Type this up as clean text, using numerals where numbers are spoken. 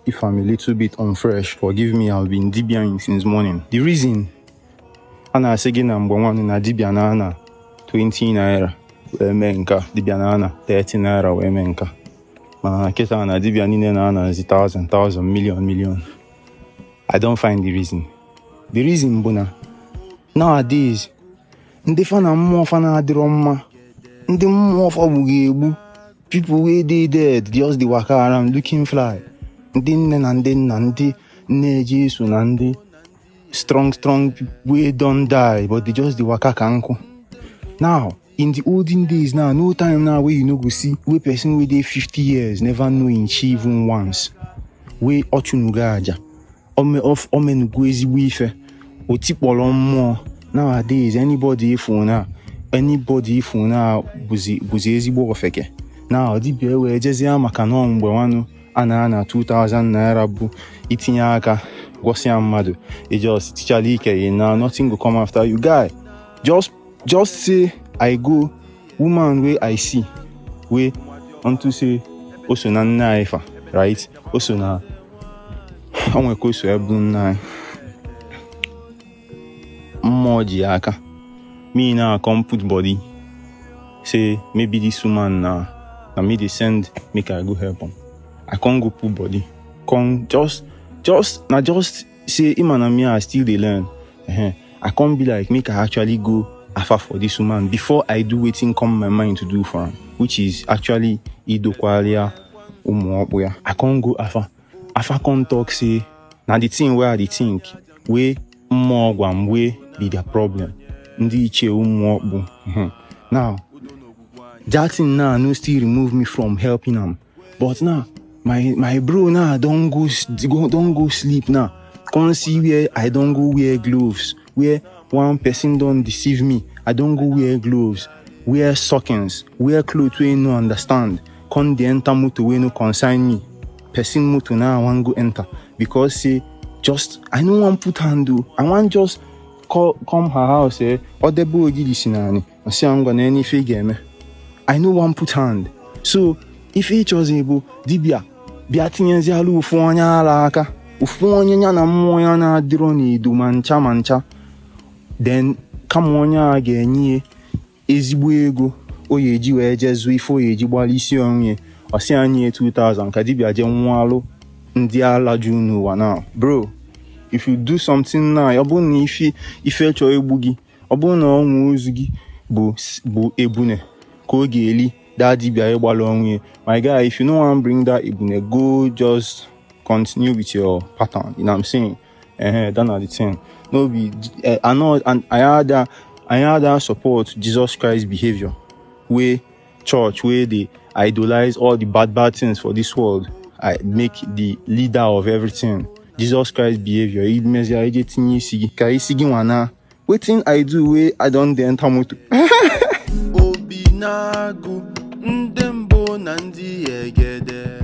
If I'm a little bit unfresh, forgive me, I've been Dibiaing since morning. The reason Ana sige number one na Dibia na 20 naira we menka, Dibia na 30 naira we menka. Mana kita na Dibia nine na is 1,000, million. I don't find the reason. The reason buna nowadays ndị fana mmụọ fana adịrọ mma. Ndị mmụọ fa bughi egbu. People wey dey dead just dey waka around looking fly. Ndị nne na ndị nna, ndị nne Jesu na ndị strong people wey don die but they just dey waka ka nkụ. Now in the olden days now, no time now wey you no go see wey person wey dey 50 years never know him chi even once. Wey ọchụnuga aja omenugo ezigbo ife otikpọrọ mmụọ. Nowadays anybody ifu na buzi ezigbo ofeke. Now dibia wee jezie maka na mgbe nwanụ ana 2,000 naira bụ itinye aka gwọsịa mmadụ. Just tichala ike na nothing go come after you guy. Just say I go woman wey I see wey unto say oso na nna ifa, right? Oso na onwe ko so ebu nna mmụọ ji aka. Me now come put body say maybe this woman na me dey send make I go help him. I can't go put body. Come just say him and me I still dey learn. I can't be like make I actually go afa for this woman before I do wetin come my mind to do for him, which is actually idokwalia umuokpo. I can't go afa can't talk say na the thing where I dey think wey mmụọ gwam wey be their problem. Ndị iche umuokpo. Now that thing now no still remove me from helping him. But now my bro now don't go sleep now. Can't see where I don't go wear gloves. Where one person don't deceive me, I don't go wear gloves. Wear stockings. Wear clothes we no understand. Can't the enter motor we no consign me. Person motor now I want go enter because say I no want put handle. I want just come her house odebo ogidisinani. I say I'm gonna any figure me. I no want put hand. So if each was able dibia bịa tinyezi ala ofu onye ala aka, ofu onye ya na mmụọ ya na-adịrọ n'idu mancha, then kama onye a ga-enye ezigbo ego o ya eji wee jezu ife o ya eji gbara isi onye ọsị anyị 2,000 ka dibia je nwalụ ndị ala ju n'ụwa. Now bro, if you do something now, ọ bụrụ na ife chọọ egbu gị, ọ bụrụ na ọnwụ ozu gị bụ ebune ka ọ ga-eli daddy be my guy. If you don't want to bring that ibune, go just continue with your pattern. You know what I'm saying? That's not the thing. No be I know, and I had that support Jesus Christ behavior where church where they idolize all the bad things for this world. I make the leader of everything. Jesus Christ behavior. It means I get sigi wana. Waiting I do way I don't enter moto. Obinagu ndembo nandi egede.